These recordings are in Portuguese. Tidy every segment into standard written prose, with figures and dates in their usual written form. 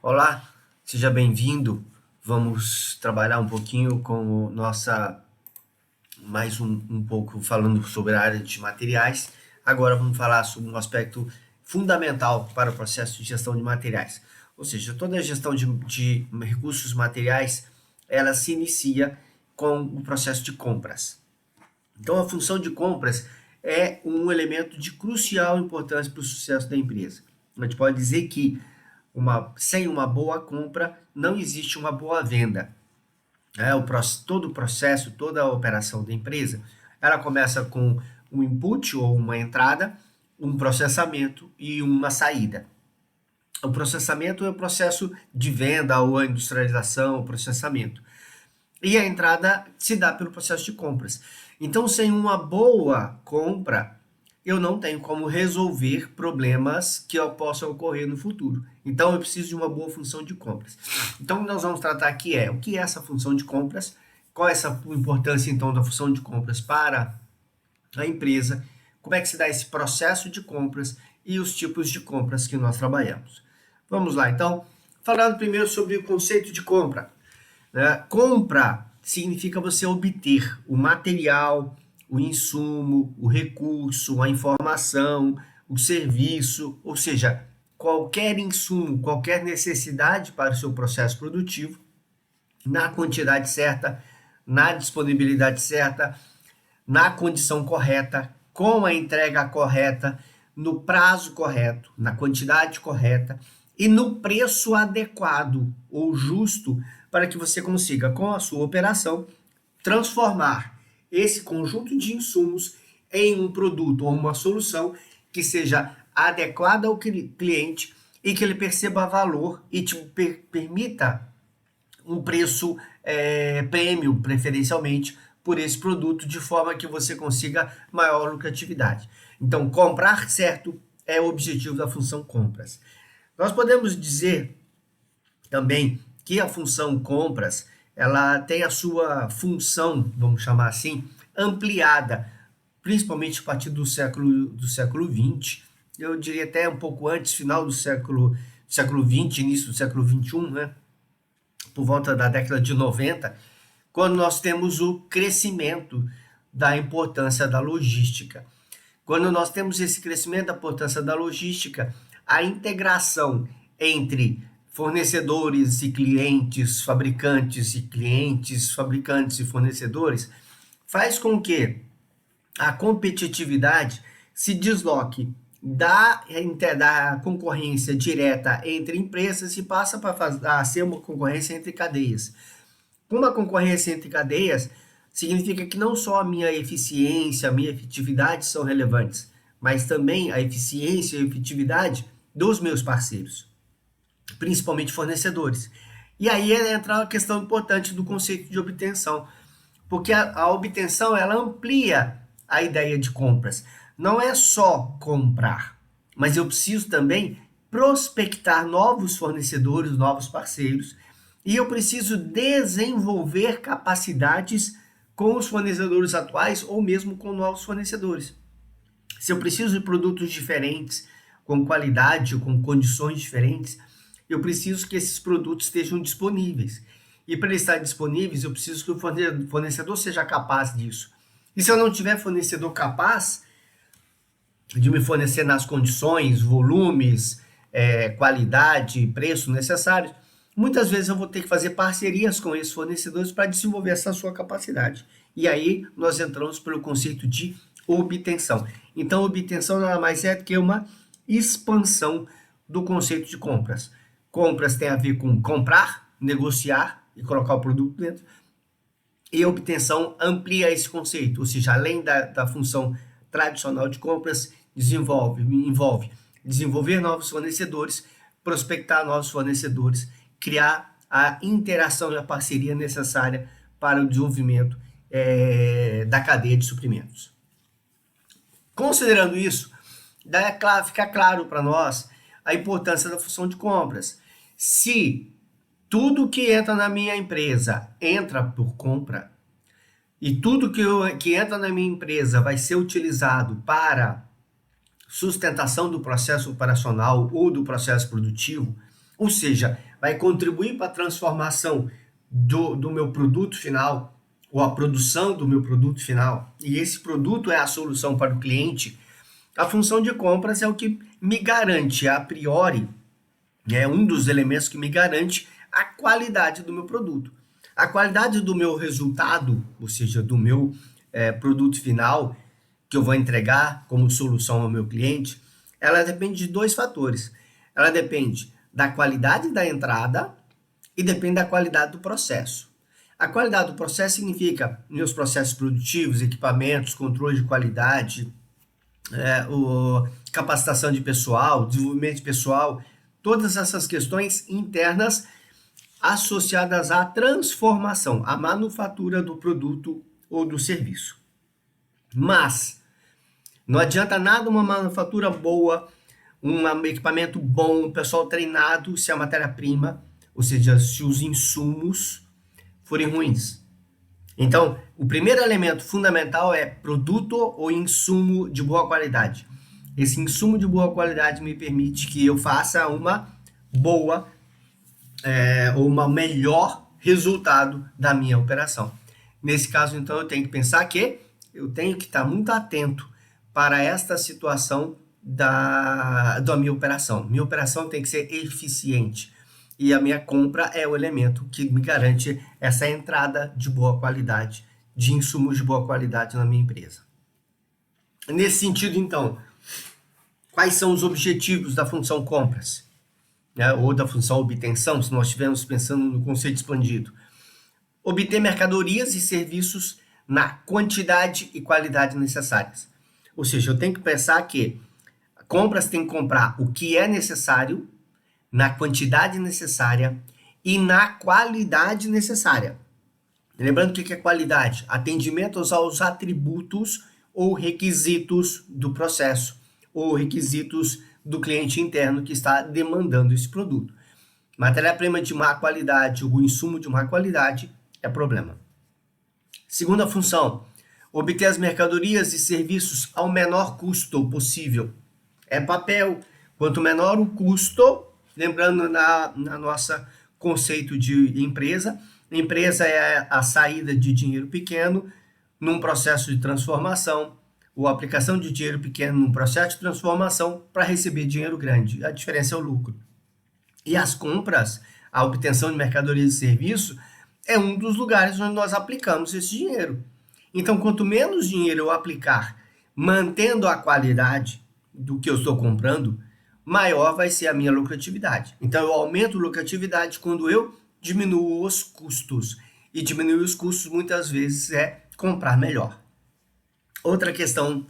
Olá, seja bem-vindo. Vamos trabalhar um pouquinho com mais um pouco falando sobre a área de materiais. Agora vamos falar sobre um aspecto fundamental para o processo de gestão de materiais. Ou seja, toda a gestão de recursos materiais, ela se inicia com o processo de compras. Então, a função de compras é um elemento de crucial importância para o sucesso da empresa. A gente pode dizer que sem uma boa compra, não existe uma boa venda. Todo o processo, toda a operação da empresa, ela começa com um input ou uma entrada, um processamento e uma saída. O processamento é o processo de venda ou a industrialização, o processamento. E a entrada se dá pelo processo de compras. Então, sem uma boa compra, eu não tenho como resolver problemas que possam ocorrer no futuro. Então, eu preciso de uma boa função de compras. Então, nós vamos tratar aqui o que é essa função de compras, qual é essa importância, então, da função de compras para a empresa, como é que se dá esse processo de compras e os tipos de compras que nós trabalhamos. Vamos lá, então, falando primeiro sobre o conceito de compra. Compra significa você obter o material, o insumo, o recurso, a informação, o serviço, ou seja, qualquer insumo, qualquer necessidade para o seu processo produtivo, na quantidade certa, na disponibilidade certa, na condição correta, com a entrega correta, no prazo correto, na quantidade correta e no preço adequado ou justo para que você consiga, com a sua operação, transformar esse conjunto de insumos em um produto ou uma solução que seja adequada ao cliente e que ele perceba valor e te permita um preço prêmio, preferencialmente, por esse produto, de forma que você consiga maior lucratividade. Então, comprar certo é o objetivo da função compras. Nós podemos dizer também que a função compras, ela tem a sua função, vamos chamar assim, ampliada, principalmente a partir do século XX, eu diria até um pouco antes, final do século XX, início do século XXI, né? Por volta da década de 90, quando nós temos o crescimento da importância da logística. Quando nós temos esse crescimento da importância da logística, a integração entre fornecedores e clientes, fabricantes e clientes, fabricantes e fornecedores, faz com que a competitividade se desloque da concorrência direta entre empresas e passa a ser uma concorrência entre cadeias. Uma concorrência entre cadeias significa que não só a minha eficiência, a minha efetividade são relevantes, mas também a eficiência e a efetividade dos meus parceiros, principalmente fornecedores. E aí entra a questão importante do conceito de obtenção, porque a obtenção ela amplia a ideia de compras. Não é só comprar, mas eu preciso também prospectar novos fornecedores, novos parceiros, e eu preciso desenvolver capacidades com os fornecedores atuais ou mesmo com novos fornecedores. Se eu preciso de produtos diferentes, com qualidade ou com condições diferentes, eu preciso que esses produtos estejam disponíveis. E para eles estarem disponíveis, eu preciso que o fornecedor seja capaz disso. E se eu não tiver fornecedor capaz de me fornecer nas condições, volumes, qualidade, preço necessários, muitas vezes eu vou ter que fazer parcerias com esses fornecedores para desenvolver essa sua capacidade. E aí nós entramos pelo conceito de obtenção. Então, obtenção nada mais é do que uma expansão do conceito de compras. Compras tem a ver com comprar, negociar e colocar o produto dentro. E a obtenção amplia esse conceito, ou seja, além da função tradicional de compras, envolve desenvolver novos fornecedores, prospectar novos fornecedores, criar a interação e a parceria necessária para o desenvolvimento da cadeia de suprimentos. Considerando isso, fica claro para nós a importância da função de compras. Se tudo que entra na minha empresa entra por compra, e tudo que entra na minha empresa vai ser utilizado para sustentação do processo operacional ou do processo produtivo, ou seja, vai contribuir para a transformação do meu produto final, ou a produção do meu produto final, e esse produto é a solução para o cliente, a função de compras é o que me garante, a priori, é um dos elementos que me garante a qualidade do meu produto. A qualidade do meu resultado, ou seja, do meu produto final, que eu vou entregar como solução ao meu cliente, ela depende de dois fatores. Ela depende da qualidade da entrada e depende da qualidade do processo. A qualidade do processo significa meus processos produtivos, equipamentos, controle de qualidade, capacitação de pessoal, desenvolvimento de pessoal, todas essas questões internas associadas à transformação, à manufatura do produto ou do serviço. Mas não adianta nada uma manufatura boa, um equipamento bom, um pessoal treinado, se a matéria-prima, ou seja, se os insumos forem ruins. Então, o primeiro elemento fundamental é produto ou insumo de boa qualidade. Esse insumo de boa qualidade me permite que eu faça uma boa ou uma melhor resultado da minha operação. Nesse caso, então, eu tenho que pensar que eu tenho que estar muito atento para esta situação da minha operação. Minha operação tem que ser eficiente. E a minha compra é o elemento que me garante essa entrada de boa qualidade, de insumos de boa qualidade na minha empresa. Nesse sentido, então, quais são os objetivos da função compras? Ou da função obtenção, se nós estivermos pensando no conceito expandido? Obter mercadorias e serviços na quantidade e qualidade necessárias. Ou seja, eu tenho que pensar que compras tem que comprar o que é necessário, na quantidade necessária e na qualidade necessária. Lembrando o que é qualidade? Atendimento aos atributos ou requisitos do processo, ou requisitos do cliente interno que está demandando esse produto. Matéria-prima de má qualidade, o insumo de má qualidade é problema. Segunda função, obter as mercadorias e serviços ao menor custo possível. É papel. Quanto menor o custo, lembrando na nossa conceito de empresa é a saída de dinheiro pequeno num processo de transformação, ou a aplicação de dinheiro pequeno num processo de transformação para receber dinheiro grande. A diferença é o lucro. E as compras, a obtenção de mercadorias e serviços, é um dos lugares onde nós aplicamos esse dinheiro. Então, quanto menos dinheiro eu aplicar, mantendo a qualidade do que eu estou comprando, maior vai ser a minha lucratividade. Então, eu aumento a lucratividade quando eu diminuo os custos. E diminuir os custos, muitas vezes, é comprar melhor. Outra questão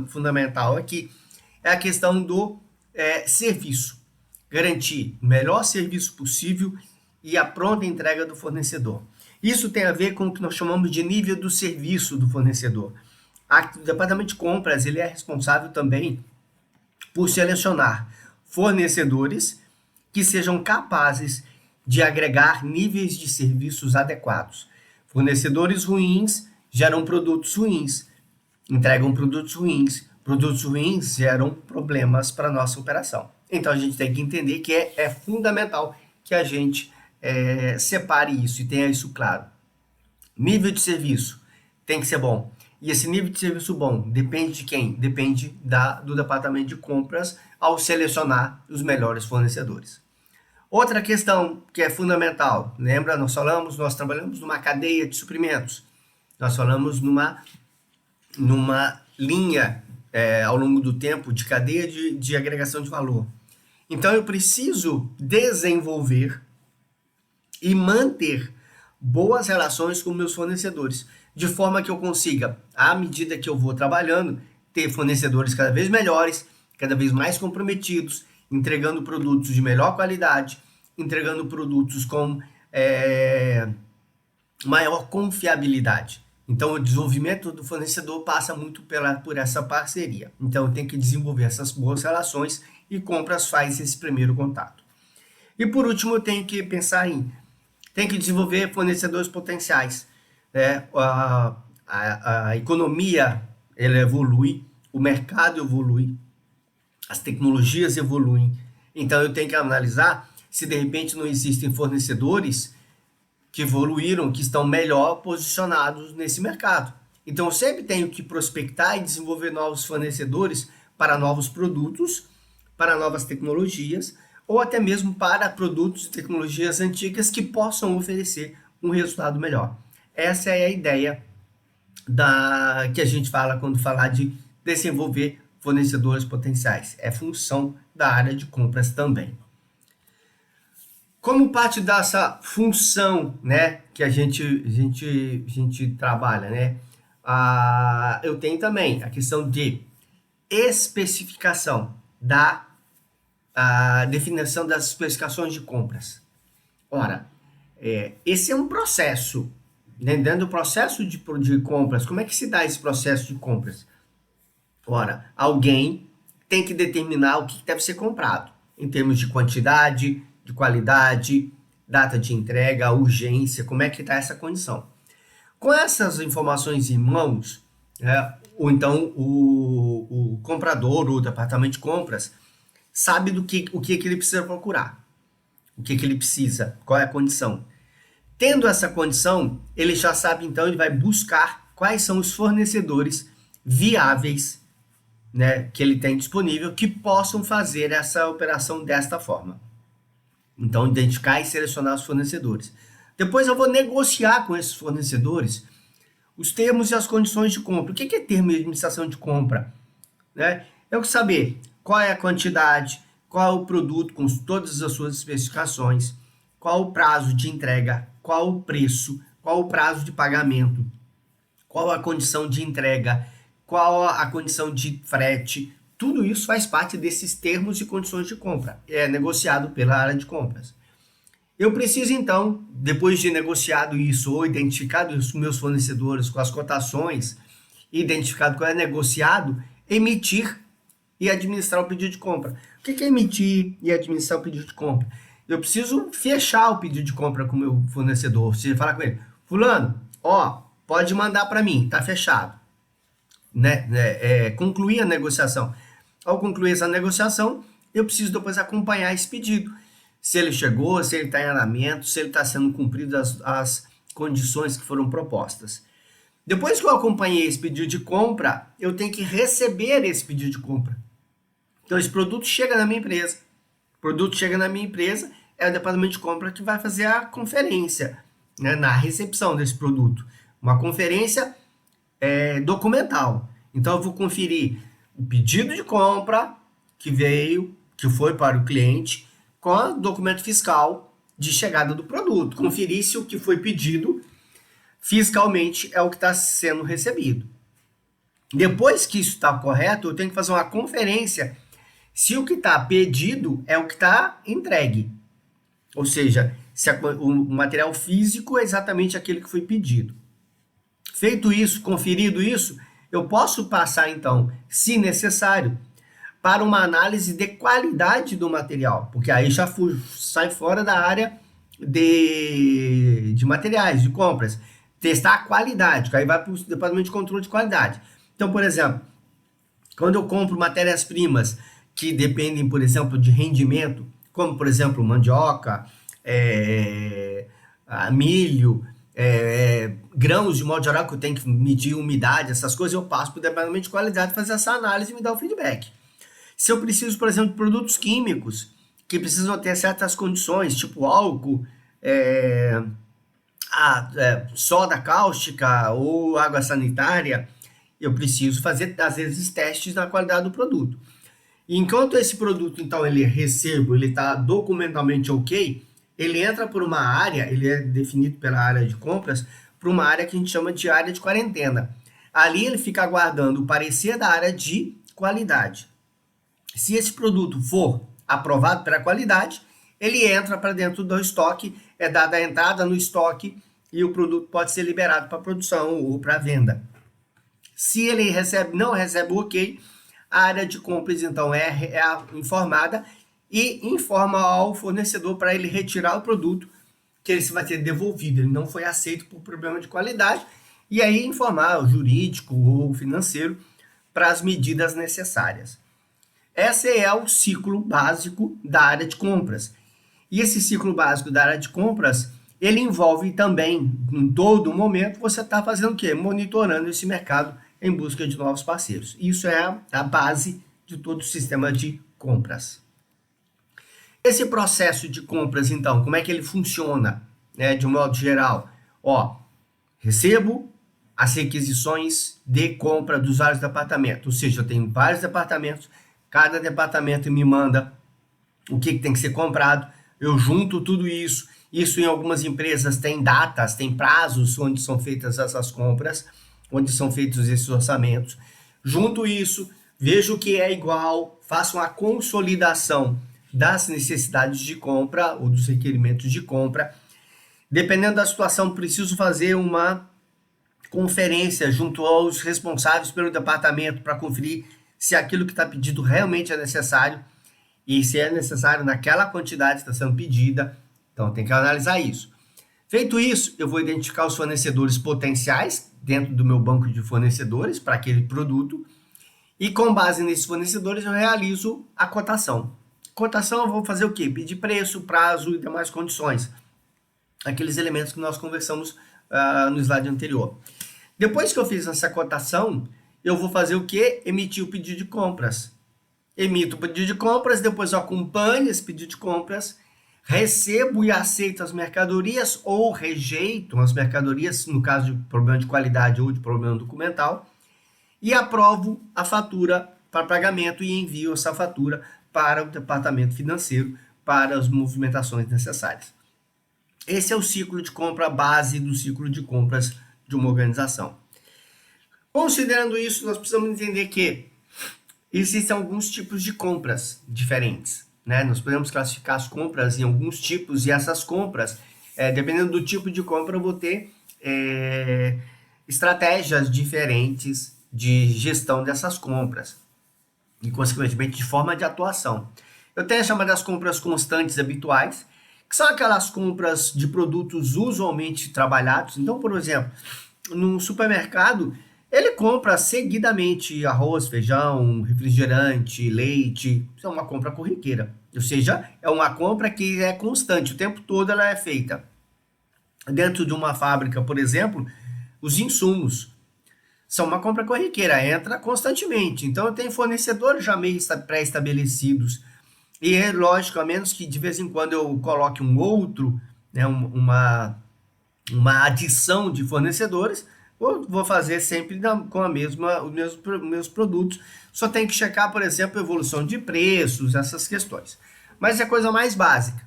fundamental aqui é a questão do serviço. Garantir o melhor serviço possível e a pronta entrega do fornecedor. Isso tem a ver com o que nós chamamos de nível do serviço do fornecedor. O departamento de compras ele é responsável também por selecionar fornecedores que sejam capazes de agregar níveis de serviços adequados. Fornecedores ruins geram produtos ruins, entregam produtos ruins geram problemas para a nossa operação. Então a gente tem que entender que é fundamental que a gente separe isso e tenha isso claro. Nível de serviço tem que ser bom. E esse nível de serviço bom depende de quem? Depende do departamento de compras ao selecionar os melhores fornecedores. Outra questão que é fundamental, lembra, nós trabalhamos numa cadeia de suprimentos. Nós falamos numa linha ao longo do tempo de cadeia de agregação de valor. Então eu preciso desenvolver e manter boas relações com meus fornecedores, de forma que eu consiga, à medida que eu vou trabalhando, ter fornecedores cada vez melhores, cada vez mais comprometidos, entregando produtos de melhor qualidade, entregando produtos com maior confiabilidade. Então, o desenvolvimento do fornecedor passa muito por essa parceria. Então, eu tenho que desenvolver essas boas relações e compras faz esse primeiro contato. E, por último, eu tenho que pensar tem que desenvolver fornecedores potenciais. A economia ela evolui, o mercado evolui, as tecnologias evoluem. Então, eu tenho que analisar se de repente não existem fornecedores que evoluíram, que estão melhor posicionados nesse mercado. Então, eu sempre tenho que prospectar e desenvolver novos fornecedores para novos produtos, para novas tecnologias, ou até mesmo para produtos e tecnologias antigas que possam oferecer um resultado melhor. Essa é a ideia que a gente fala quando falar de desenvolver fornecedores potenciais. É função da área de compras também. Como parte dessa função, né, que a gente trabalha, né, eu tenho também a questão de especificação a definição das especificações de compras. Ora, esse é um processo, né? Dentro do processo de compras, como é que se dá esse processo de compras? Ora, alguém tem que determinar o que deve ser comprado, em termos de quantidade, de qualidade, data de entrega, urgência, como é que está essa condição. Com essas informações em mãos, ou então o comprador ou o departamento de compras sabe o que ele precisa procurar, o que ele precisa, qual é a condição. Tendo essa condição, ele já sabe, então, ele vai buscar quais são os fornecedores viáveis, né, que ele tem disponível, que possam fazer essa operação desta forma. Então, identificar e selecionar os fornecedores. Depois eu vou negociar com esses fornecedores os termos e as condições de compra. O que é termo de administração de compra? Né? Eu quero saber qual é a quantidade, qual é o produto com todas as suas especificações, qual o prazo de entrega, qual o preço, qual o prazo de pagamento, qual a condição de entrega, qual a condição de frete. Tudo isso faz parte desses termos e condições de compra. É negociado pela área de compras. Eu preciso, então, depois de negociado isso ou identificado os meus fornecedores com as cotações, identificado qual é negociado, emitir e administrar o pedido de compra. O que é emitir e administrar o pedido de compra? Eu preciso fechar o pedido de compra com o meu fornecedor. Você falar com ele, fulano, pode mandar para mim, tá fechado. Né? Concluir a negociação. Ao concluir essa negociação, eu preciso depois acompanhar esse pedido. Se ele chegou, se ele está em andamento, se ele está sendo cumprido as condições que foram propostas. Depois que eu acompanhei esse pedido de compra, eu tenho que receber esse pedido de compra. Então, esse produto chega na minha empresa. O produto chega na minha empresa, é o departamento de compra que vai fazer a conferência, né, na recepção desse produto. Uma conferência documental. Então, eu vou conferir o pedido de compra que veio, que foi para o cliente, com o documento fiscal de chegada do produto. Conferir se o que foi pedido fiscalmente é o que está sendo recebido. Depois que isso está correto, eu tenho que fazer uma conferência se o que está pedido é o que está entregue. Ou seja, se o material físico é exatamente aquele que foi pedido. Feito isso, conferido isso, eu posso passar, então, se necessário, para uma análise de qualidade do material, porque aí já sai fora da área de materiais, de compras. Testar a qualidade, que aí vai para o departamento de controle de qualidade. Então, por exemplo, quando eu compro matérias-primas que dependem, por exemplo, de rendimento, como, por exemplo, mandioca, milho, grãos, de modo geral, que eu tenho que medir umidade, essas coisas, eu passo para o departamento de qualidade fazer essa análise e me dar o feedback. Se eu preciso, por exemplo, de produtos químicos que precisam ter certas condições, tipo álcool, soda cáustica ou água sanitária, eu preciso fazer, às vezes, testes na qualidade do produto. E enquanto esse produto, então, ele está documentalmente ok, ele entra por uma área, ele é definido pela área de compras, para uma área que a gente chama de área de quarentena. Ali ele fica aguardando o parecer da área de qualidade. Se esse produto for aprovado pela qualidade, ele entra para dentro do estoque, é dada a entrada no estoque e o produto pode ser liberado para produção ou para venda. Se ele não recebe o ok, a área de compras, então, é informada e informa ao fornecedor para ele retirar o produto, que ele vai ser devolvido, ele não foi aceito por problema de qualidade, e aí informar o jurídico ou o financeiro para as medidas necessárias. Esse é o ciclo básico da área de compras. E esse ciclo básico da área de compras, ele envolve também, em todo momento, você está fazendo o quê? Monitorando esse mercado em busca de novos parceiros. Isso é a base de todo o sistema de compras. Esse processo de compras, então, como é que ele funciona, né, de um modo geral? Ó, recebo as requisições de compra dos vários departamentos, ou seja, eu tenho vários departamentos, cada departamento me manda o que tem que ser comprado, eu junto tudo isso. Isso em algumas empresas tem datas, tem prazos onde são feitas essas compras, onde são feitos esses orçamentos. Junto isso, vejo o que é igual, faço uma consolidação das necessidades de compra ou dos requerimentos de compra. Dependendo da situação, preciso fazer uma conferência junto aos responsáveis pelo departamento para conferir se aquilo que está pedido realmente é necessário e se é necessário naquela quantidade que está sendo pedida. Então tem que analisar isso. Feito isso, eu vou identificar os fornecedores potenciais dentro do meu banco de fornecedores para aquele produto e com base nesses fornecedores eu realizo a cotação. Cotação eu vou fazer o quê? Pedir preço, prazo e demais condições. Aqueles elementos que nós conversamos no slide anterior. Depois que eu fiz essa cotação, eu vou fazer o quê? Emitir o pedido de compras. Emito o pedido de compras, depois eu acompanho esse pedido de compras, recebo e aceito as mercadorias ou rejeito as mercadorias, no caso de problema de qualidade ou de problema documental, e aprovo a fatura para pagamento e envio essa fatura para o departamento financeiro para as movimentações necessárias. Esse é o ciclo de compra base do ciclo de compras de uma organização. Considerando isso, nós precisamos entender que existem alguns tipos de compras diferentes, né? Nós podemos classificar as compras em alguns tipos e essas compras, dependendo do tipo de compra, eu vou ter estratégias diferentes de gestão dessas compras e, consequentemente, de forma de atuação. Eu tenho as chamadas compras constantes habituais, que são aquelas compras de produtos usualmente trabalhados. Então, por exemplo, no supermercado, ele compra seguidamente arroz, feijão, refrigerante, leite. Isso é uma compra corriqueira. Ou seja, é uma compra que é constante, o tempo todo ela é feita. Dentro de uma fábrica, por exemplo, os insumos são uma compra corriqueira, entra constantemente. Então, eu tenho fornecedores já meio pré-estabelecidos. E é lógico, a menos que de vez em quando eu coloque um outro, né, uma adição de fornecedores, eu vou fazer sempre com os meus produtos. Só tem que checar, por exemplo, a evolução de preços, essas questões. Mas é coisa mais básica.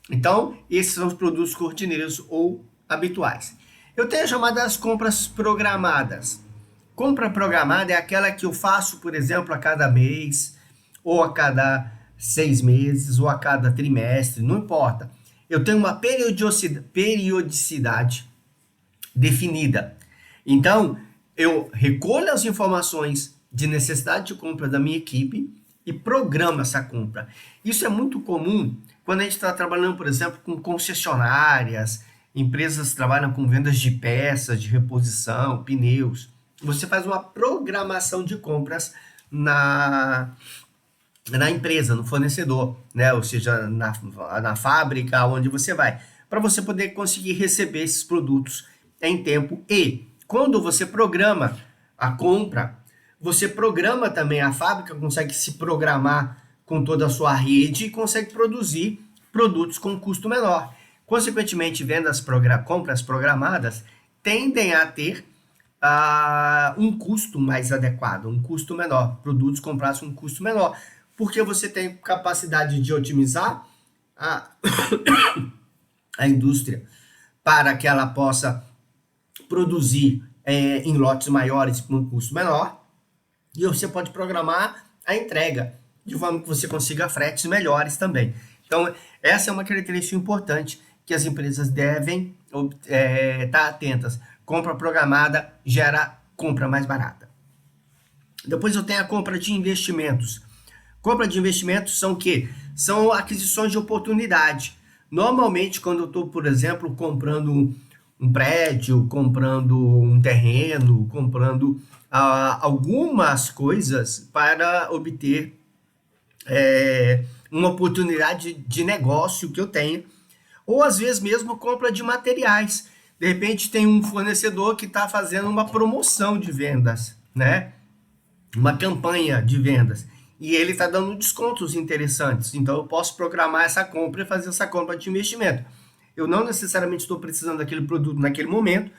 Então, esses são os produtos cortineiros ou habituais. Eu tenho as chamadas compras programadas. Compra programada é aquela que eu faço, por exemplo, a cada mês, ou a cada 6 meses, ou a cada trimestre, não importa. Eu tenho uma periodicidade definida. Então, eu recolho as informações de necessidade de compra da minha equipe e programo essa compra. Isso é muito comum quando a gente está trabalhando, por exemplo, com concessionárias, empresas que trabalham com vendas de peças, de reposição, pneus. Você faz uma programação de compras na empresa, no fornecedor, né? Ou seja, na fábrica, onde você vai, para você poder conseguir receber esses produtos em tempo. E quando você programa a compra, você programa também a fábrica, consegue se programar com toda a sua rede e consegue produzir produtos com custo menor. Consequentemente, compras programadas tendem a ter um custo mais adequado, um custo menor, produtos comprados com um custo menor, porque você tem capacidade de otimizar a indústria para que ela possa produzir em lotes maiores por um custo menor, e você pode programar a entrega de forma que você consiga fretes melhores também. Então, essa é uma característica importante que as empresas devem estar atentas. Compra programada gera compra mais barata. Depois eu tenho a compra de investimentos. Compra de investimentos são o quê? São aquisições de oportunidade. Normalmente, quando eu estou, por exemplo, comprando um prédio, comprando um terreno, comprando algumas coisas para obter uma oportunidade de negócio que eu tenho, ou às vezes mesmo compra de materiais. De repente tem um fornecedor que está fazendo uma promoção de vendas, né? Uma campanha de vendas. E ele está dando descontos interessantes. Então eu posso programar essa compra e fazer essa compra de investimento. Eu não necessariamente estou precisando daquele produto naquele momento,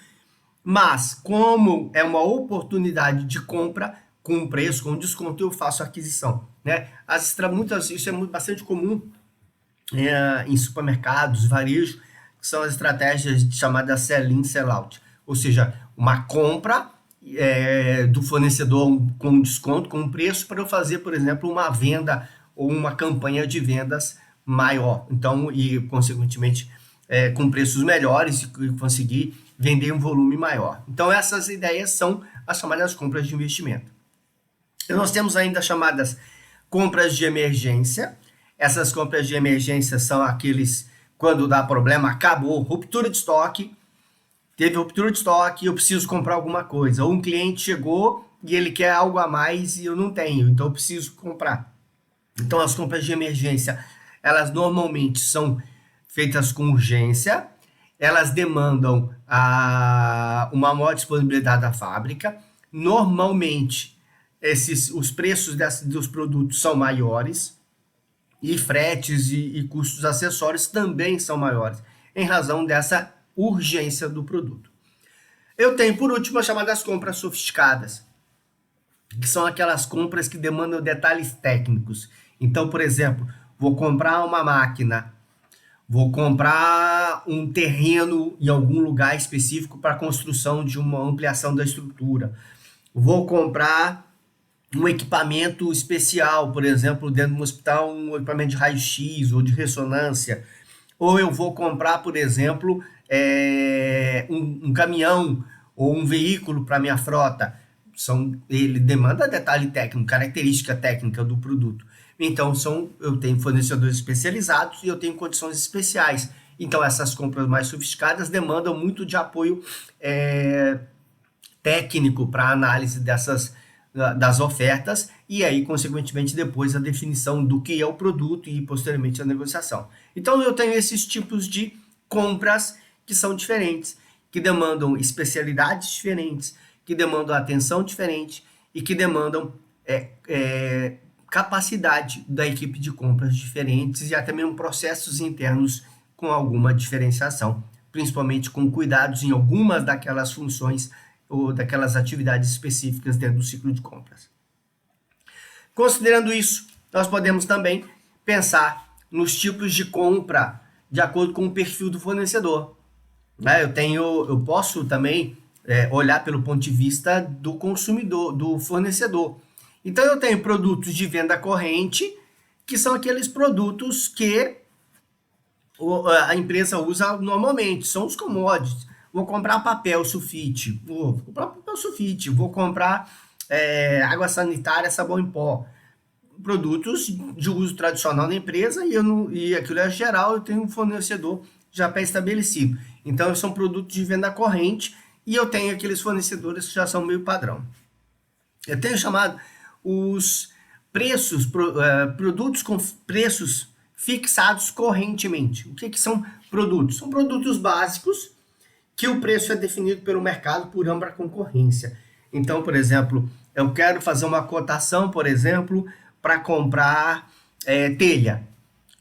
mas como é uma oportunidade de compra com preço, com desconto, eu faço a aquisição, né? Isso é bastante comum em supermercados, varejo, que são as estratégias chamadas sell-in, sell-out. Ou seja, uma compra do fornecedor com desconto, com preço, para eu fazer, por exemplo, uma venda ou uma campanha de vendas maior. Então, e consequentemente, com preços melhores e conseguir vender um volume maior. Então, essas ideias são as chamadas compras de investimento. E nós temos ainda as chamadas compras de emergência. Essas compras de emergência são aqueles quando dá problema, acabou, ruptura de estoque, teve ruptura de estoque, eu preciso comprar alguma coisa. Ou um cliente chegou e ele quer algo a mais e eu não tenho, então eu preciso comprar. Então as compras de emergência, elas normalmente são feitas com urgência, elas demandam uma maior disponibilidade da fábrica. Normalmente os preços dos produtos são maiores e fretes e custos acessórios também são maiores, em razão dessa urgência do produto. Eu tenho, por último, as chamadas compras sofisticadas, que são aquelas compras que demandam detalhes técnicos. Então, por exemplo, vou comprar uma máquina, vou comprar um terreno em algum lugar específico para a construção de uma ampliação da estrutura, vou comprar um equipamento especial, por exemplo, dentro de um hospital, um equipamento de raio-x ou de ressonância, ou eu vou comprar, por exemplo, um caminhão ou um veículo para minha frota. Ele demanda detalhe técnico, característica técnica do produto. Então, eu tenho fornecedores especializados e eu tenho condições especiais. Então, essas compras mais sofisticadas demandam muito de apoio técnico para a análise das ofertas e aí, consequentemente, depois a definição do que é o produto e, posteriormente, a negociação. Então, eu tenho esses tipos de compras que são diferentes, que demandam especialidades diferentes, que demandam atenção diferente e que demandam capacidade da equipe de compras diferentes e até mesmo processos internos com alguma diferenciação, principalmente com cuidados em algumas daquelas funções ou daquelas atividades específicas dentro do ciclo de compras. Considerando isso, nós podemos também pensar nos tipos de compra de acordo com o perfil do fornecedor. Eu posso também olhar pelo ponto de vista do consumidor, do fornecedor. Então eu tenho produtos de venda corrente, que são aqueles produtos que a empresa usa normalmente, são os commodities. Vou comprar papel sulfite, vou comprar água sanitária, sabão em pó. Produtos de uso tradicional da empresa e aquilo é geral, eu tenho um fornecedor já pré-estabelecido. Então, são produtos de venda corrente e eu tenho aqueles fornecedores que já são meio padrão. Eu tenho chamado os produtos com preços fixados correntemente. O que são produtos? São produtos básicos que o preço é definido pelo mercado por ampla concorrência. Então, por exemplo, eu quero fazer uma cotação, por exemplo, para comprar telha.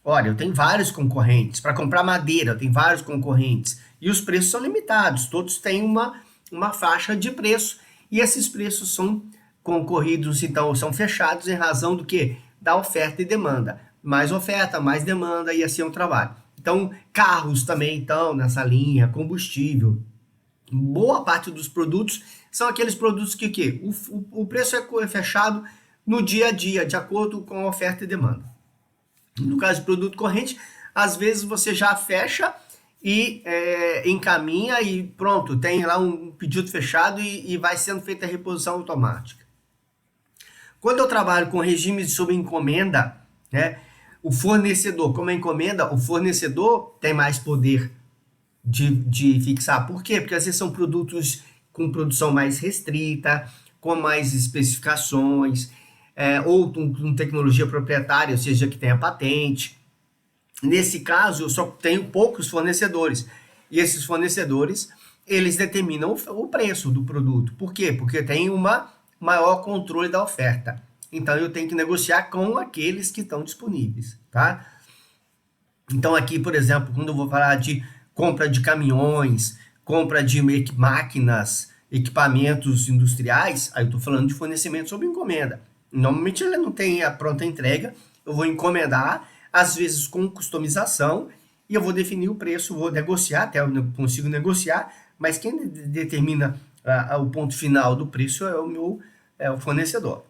Olha, eu tenho vários concorrentes. Para comprar madeira, eu tenho vários concorrentes. E os preços são limitados, todos têm uma faixa de preço. E esses preços são concorridos, então, são fechados em razão do quê? Da oferta e demanda. Mais oferta, mais demanda e assim é o trabalho. Então, carros também estão nessa linha, combustível. Boa parte dos produtos são aqueles produtos que o preço é fechado no dia a dia, de acordo com a oferta e demanda. No caso de produto corrente, às vezes você já fecha e encaminha e pronto, tem lá um pedido fechado e vai sendo feita a reposição automática. Quando eu trabalho com regimes sob encomenda, né, o fornecedor, como é encomenda, o fornecedor tem mais poder de fixar. Por quê? Porque às vezes são produtos com produção mais restrita, com mais especificações. ou com tecnologia proprietária, ou seja, que tenha patente. Nesse caso, eu só tenho poucos fornecedores. E esses fornecedores, eles determinam o preço do produto. Por quê? Porque tem um maior controle da oferta. Então, eu tenho que negociar com aqueles que estão disponíveis, tá? Então, aqui, por exemplo, quando eu vou falar de compra de caminhões, compra de máquinas, equipamentos industriais, aí eu estou falando de fornecimento sob encomenda. Normalmente ele não tem a pronta entrega, eu vou encomendar, às vezes com customização, e eu vou definir o preço, vou negociar, até eu consigo negociar, mas quem determina o ponto final do preço é o fornecedor.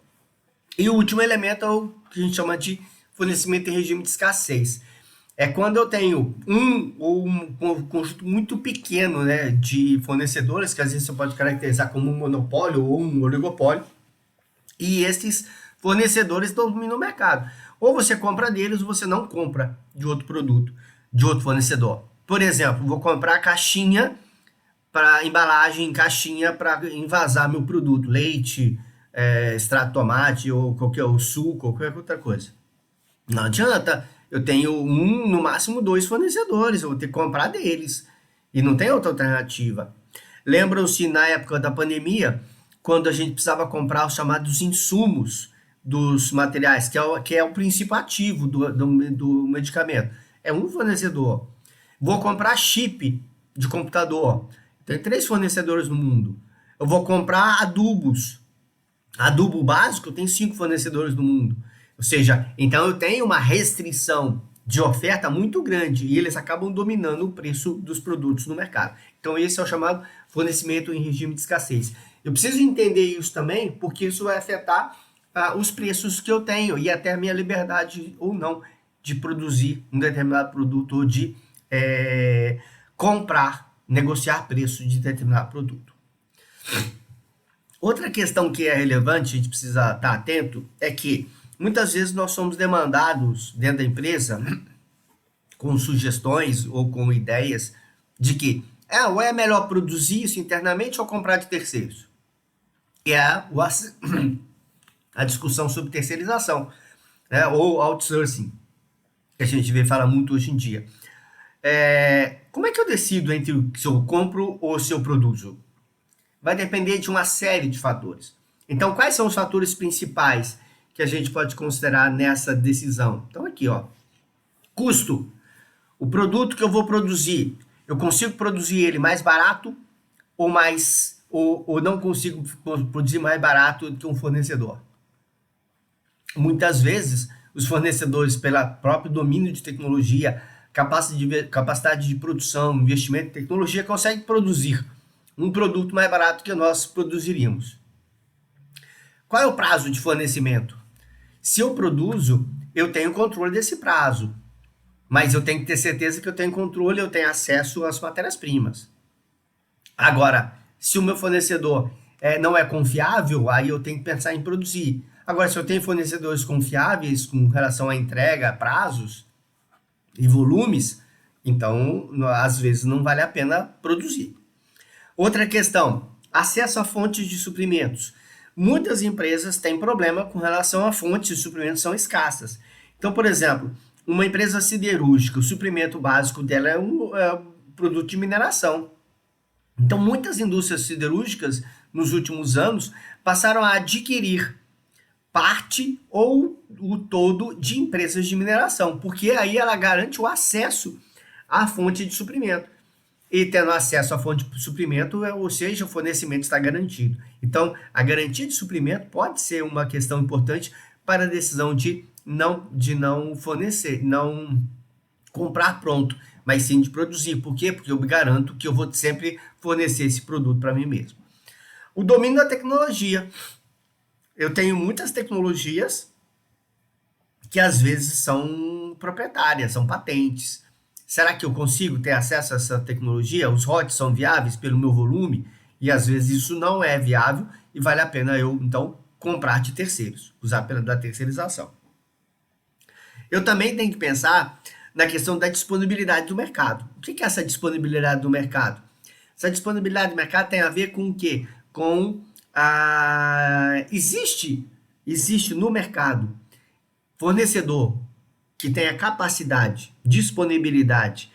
E o último elemento é o que a gente chama de fornecimento em regime de escassez. É quando eu tenho um conjunto muito pequeno, né, de fornecedores, que às vezes você pode caracterizar como um monopólio ou um oligopólio, e esses fornecedores dominam o mercado. Ou você compra deles ou você não compra de outro produto, de outro fornecedor. Por exemplo, vou comprar caixinha para embalagem, caixinha para envasar meu produto, leite, extrato de tomate ou qualquer suco, qualquer outra coisa. Não adianta, eu tenho no máximo dois fornecedores, eu vou ter que comprar deles. E não tem outra alternativa. Lembram-se na época da pandemia, quando a gente precisava comprar os chamados insumos dos materiais, que é o princípio ativo do medicamento. É um fornecedor. Vou comprar chip de computador. Tem 3 fornecedores no mundo. Eu vou comprar adubos. Adubo básico tem 5 fornecedores no mundo. Ou seja, então eu tenho uma restrição de oferta muito grande e eles acabam dominando o preço dos produtos no mercado. Então esse é o chamado fornecimento em regime de escassez. Eu preciso entender isso também, porque isso vai afetar os preços que eu tenho e até a minha liberdade ou não de produzir um determinado produto ou de comprar, negociar preço de determinado produto. Outra questão que é relevante, a gente precisa estar atento, é que muitas vezes nós somos demandados dentro da empresa com sugestões ou com ideias de que ou é melhor produzir isso internamente ou comprar de terceiros. E é a discussão sobre terceirização, né, ou outsourcing, que a gente vê falar muito hoje em dia. Como é que eu decido entre se eu compro ou se eu produzo? Vai depender de uma série de fatores. Então, quais são os fatores principais que a gente pode considerar nessa decisão? Então, aqui, ó, custo. O produto que eu vou produzir, eu consigo produzir ele mais barato ou não consigo produzir mais barato do que um fornecedor? Muitas vezes, os fornecedores, pelo próprio domínio de tecnologia, capacidade de produção, investimento em tecnologia, conseguem produzir um produto mais barato que nós produziríamos. Qual é o prazo de fornecimento? Se eu produzo, eu tenho controle desse prazo, mas eu tenho que ter certeza que eu tenho controle, eu tenho acesso às matérias-primas. Agora, se o meu fornecedor não é confiável, aí eu tenho que pensar em produzir. Agora, se eu tenho fornecedores confiáveis com relação à entrega, prazos e volumes, então, às vezes, não vale a pena produzir. Outra questão, acesso a fontes de suprimentos. Muitas empresas têm problema com relação a fontes de suprimentos são escassas. Então, por exemplo, uma empresa siderúrgica, o suprimento básico dela é um produto de mineração. Então, muitas indústrias siderúrgicas, nos últimos anos, passaram a adquirir parte ou o todo de empresas de mineração, porque aí ela garante o acesso à fonte de suprimento. E tendo acesso à fonte de suprimento, ou seja, o fornecimento está garantido. Então, a garantia de suprimento pode ser uma questão importante para a decisão de não fornecer, não comprar pronto, mas sim de produzir. Por quê? Porque eu me garanto que eu vou sempre fornecer esse produto para mim mesmo. O domínio da tecnologia. Eu tenho muitas tecnologias que às vezes são proprietárias, são patentes. Será que eu consigo ter acesso a essa tecnologia? Os royalties são viáveis pelo meu volume? E às vezes isso não é viável e vale a pena eu, então, comprar de terceiros, usar da terceirização. Eu também tenho que pensar na questão da disponibilidade do mercado. O que é essa disponibilidade do mercado? Essa disponibilidade do mercado tem a ver com o quê? Existe existe no mercado fornecedor que tenha capacidade, disponibilidade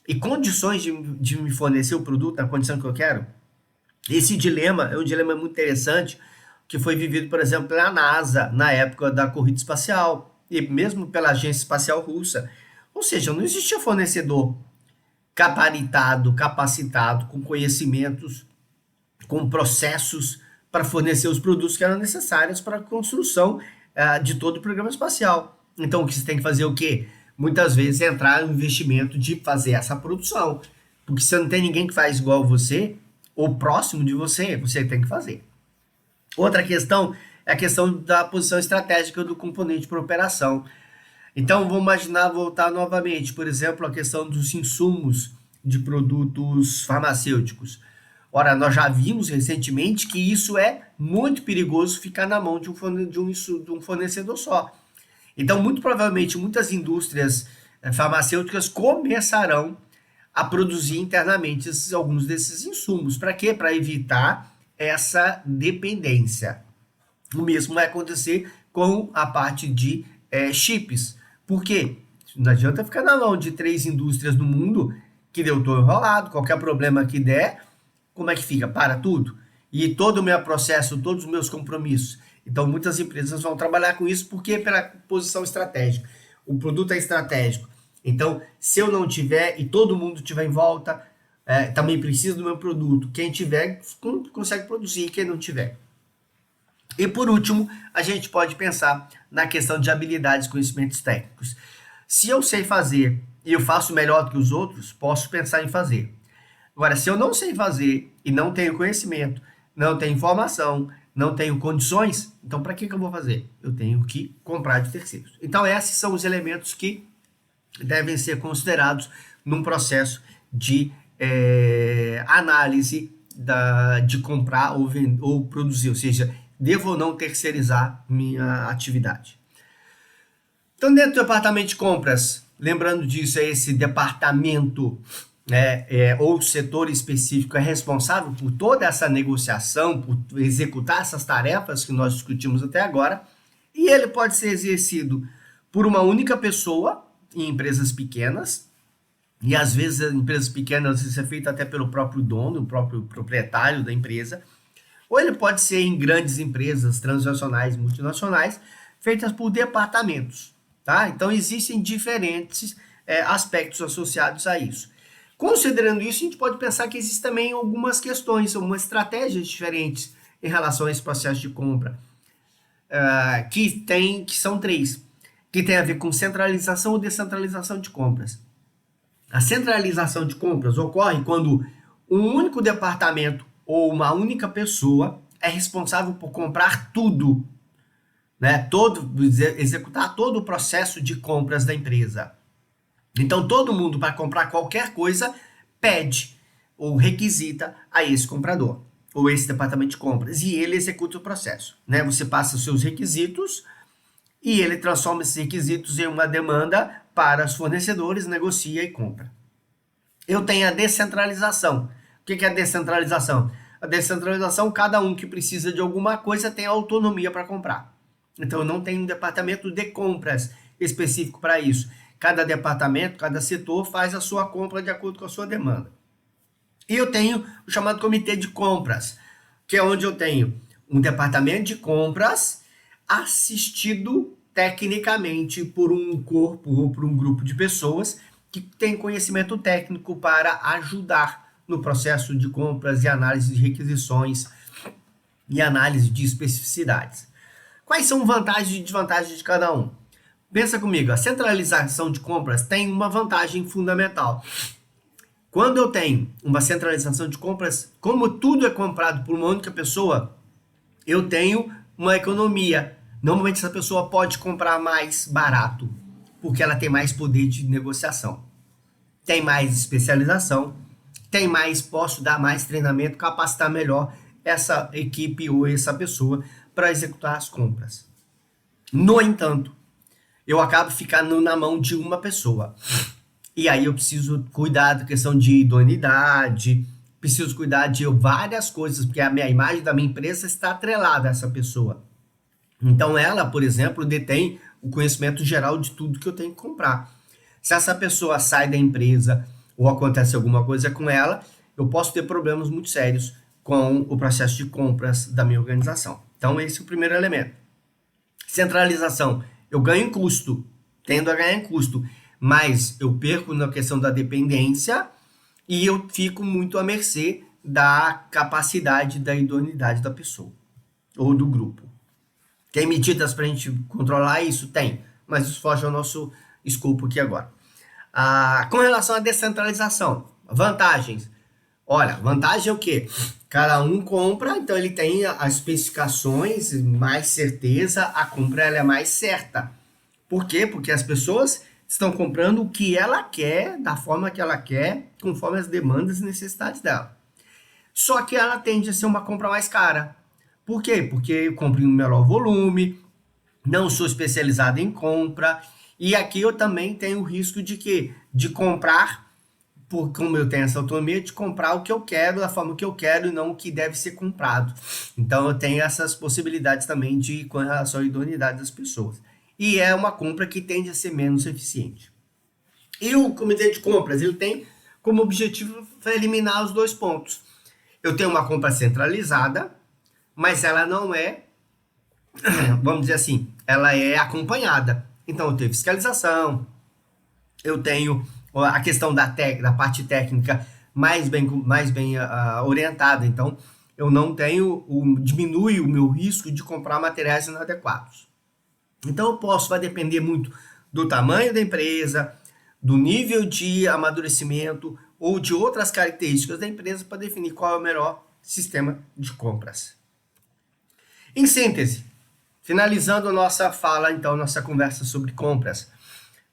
e condições de me fornecer o produto na condição que eu quero, esse dilema é um dilema muito interessante que foi vivido, por exemplo, pela NASA na época da corrida espacial e mesmo pela Agência Espacial Russa. Ou seja, não existia fornecedor gabaritado, capacitado, com conhecimentos, com processos para fornecer os produtos que eram necessários para a construção de todo o programa espacial. Então, o que você tem que fazer é o quê? Muitas vezes entrar no investimento de fazer essa produção. Porque se não tem ninguém que faz igual você, ou próximo de você, você tem que fazer. Outra questão é a questão da posição estratégica do componente para operação. Então, vamos imaginar voltar novamente, por exemplo, a questão dos insumos de produtos farmacêuticos. Ora, nós já vimos recentemente que isso é muito perigoso ficar na mão de um fornecedor só. Então, muito provavelmente, muitas indústrias farmacêuticas começarão a produzir internamente alguns desses insumos. Para quê? Para evitar essa dependência. O mesmo vai acontecer com a parte de chips. Por quê? Não adianta ficar na mão de 3 indústrias no mundo que deu todo enrolado, qualquer problema que der, como é que fica? Para tudo. E todo o meu processo, todos os meus compromissos. Então, muitas empresas vão trabalhar com isso porque pela posição estratégica. O produto é estratégico. Então, se eu não tiver e todo mundo tiver em volta, também precisa do meu produto. Quem tiver, consegue produzir. Quem não tiver. E por último, a gente pode pensar na questão de habilidades e conhecimentos técnicos. Se eu sei fazer e eu faço melhor do que os outros, posso pensar em fazer. Agora, se eu não sei fazer e não tenho conhecimento, não tenho informação, não tenho condições, então para que eu vou fazer? Eu tenho que comprar de terceiros. Então, esses são os elementos que devem ser considerados num processo de análise de comprar ou produzir, ou seja, devo ou não terceirizar minha atividade. Então, dentro do departamento de compras, lembrando disso, esse departamento ou setor específico é responsável por toda essa negociação, por executar essas tarefas que nós discutimos até agora, e ele pode ser exercido por uma única pessoa em empresas pequenas, e às vezes em empresas pequenas isso é feito até pelo próprio dono, o próprio proprietário da empresa, ou ele pode ser em grandes empresas transnacionais, multinacionais, feitas por departamentos, tá? Então existem diferentes aspectos associados a isso. Considerando isso, a gente pode pensar que existem também algumas questões, algumas estratégias diferentes em relação a esse processo de compra, que são 3, que tem a ver com centralização ou descentralização de compras. A centralização de compras ocorre quando um único departamento ou uma única pessoa é responsável por comprar tudo, né? Executar todo o processo de compras da empresa. Então, todo mundo, para comprar qualquer coisa, pede ou requisita a esse comprador, ou esse departamento de compras, e ele executa o processo, né? Você passa os seus requisitos e ele transforma esses requisitos em uma demanda para os fornecedores, negocia e compra. Eu tenho a descentralização. O que é a descentralização? A descentralização, cada um que precisa de alguma coisa tem autonomia para comprar. Então, eu não tenho um departamento de compras específico para isso. Cada departamento, cada setor faz a sua compra de acordo com a sua demanda. E eu tenho o chamado comitê de compras, que é onde eu tenho um departamento de compras assistido tecnicamente por um corpo ou por um grupo de pessoas que tem conhecimento técnico para ajudar no processo de compras e análise de requisições e análise de especificidades. Quais são vantagens e desvantagens de cada um? Pensa comigo, a centralização de compras tem uma vantagem fundamental. Quando eu tenho uma centralização de compras, como tudo é comprado por uma única pessoa, eu tenho uma economia. Normalmente essa pessoa pode comprar mais barato, porque ela tem mais poder de negociação. Tem mais especialização, posso dar mais treinamento, capacitar melhor essa equipe ou essa pessoa para executar as compras. No entanto, eu acabo ficando na mão de uma pessoa. E aí eu preciso cuidar da questão de idoneidade, preciso cuidar de várias coisas, porque a imagem da minha empresa está atrelada a essa pessoa. Então ela, por exemplo, detém o conhecimento geral de tudo que eu tenho que comprar. Se essa pessoa sai da empresa ou acontece alguma coisa com ela, eu posso ter problemas muito sérios com o processo de compras da minha organização. Então esse é o primeiro elemento. Centralização, eu ganho em custo, tendo a ganhar em custo, mas eu perco na questão da dependência e eu fico muito à mercê da capacidade, da idoneidade da pessoa ou do grupo. Tem medidas para a gente controlar isso? Tem, mas isso foge ao nosso escopo aqui agora. Com relação à descentralização, vantagens. Olha, vantagem é o quê? Cada um compra, então ele tem as especificações, mais certeza, a compra ela é mais certa. Por quê? Porque as pessoas estão comprando o que ela quer, da forma que ela quer, conforme as demandas e necessidades dela. Só que ela tende a ser uma compra mais cara. Por quê? Porque eu compro em um menor volume, não sou especializado em compra, e aqui eu também tenho o risco de comprar, como eu tenho essa autonomia, de comprar o que eu quero, da forma que eu quero, e não o que deve ser comprado. Então eu tenho essas possibilidades também com relação à idoneidade das pessoas. E é uma compra que tende a ser menos eficiente. E o comitê de compras, ele tem como objetivo eliminar os dois pontos. Eu tenho uma compra centralizada, mas ela não é, vamos dizer assim, ela é acompanhada. Então eu tenho fiscalização, eu tenho a questão da parte técnica mais bem orientada. Então eu não tenho, diminui o meu risco de comprar materiais inadequados. Então vai depender muito do tamanho da empresa, do nível de amadurecimento ou de outras características da empresa para definir qual é o melhor sistema de compras. Em síntese, finalizando nossa fala, então, nossa conversa sobre compras.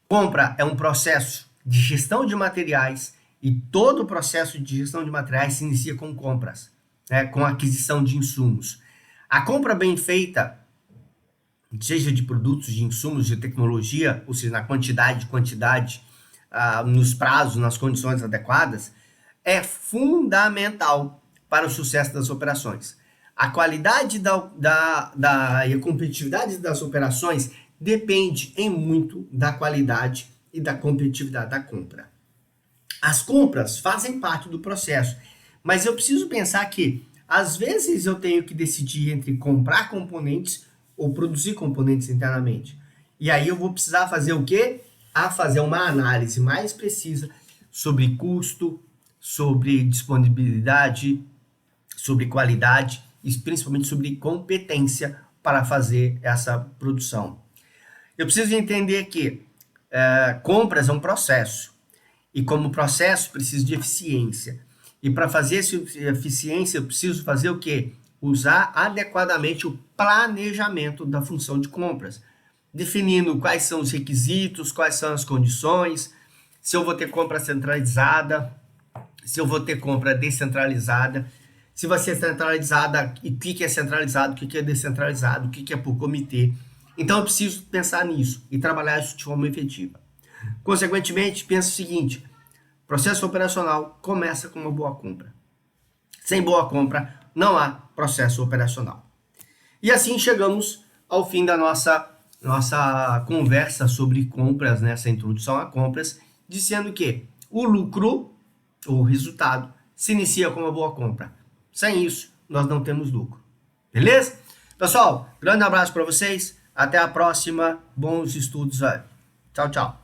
Compra é um processo de gestão de materiais e todo o processo de gestão de materiais se inicia com compras, né, com aquisição de insumos. A compra bem feita, seja de produtos, de insumos, de tecnologia, ou seja, na quantidade, nos prazos, nas condições adequadas, é fundamental para o sucesso das operações. A qualidade e a competitividade das operações depende em muito da qualidade e da competitividade da compra. As compras fazem parte do processo, mas eu preciso pensar que, às vezes, eu tenho que decidir entre comprar componentes ou produzir componentes internamente. E aí eu vou precisar fazer o quê? Fazer uma análise mais precisa sobre custo, sobre disponibilidade, sobre qualidade e principalmente sobre competência para fazer essa produção. Eu preciso entender que compras é um processo e como processo preciso de eficiência. E para fazer essa eficiência eu preciso fazer o quê? Usar adequadamente o planejamento da função de compras, definindo quais são os requisitos, quais são as condições, se eu vou ter compra centralizada, se eu vou ter compra descentralizada, se vai ser centralizada, e o que é centralizado, o que é descentralizado, o que é por comitê. Então eu preciso pensar nisso e trabalhar isso de forma efetiva. Consequentemente, penso o seguinte: processo operacional começa com uma boa compra. Sem boa compra, não há processo operacional. E assim chegamos ao fim da nossa conversa sobre compras, nessa introdução a compras, dizendo que o lucro, o resultado, se inicia com uma boa compra. Sem isso, nós não temos lucro. Beleza? Pessoal, grande abraço para vocês. Até a próxima. Bons estudos. Tchau, tchau.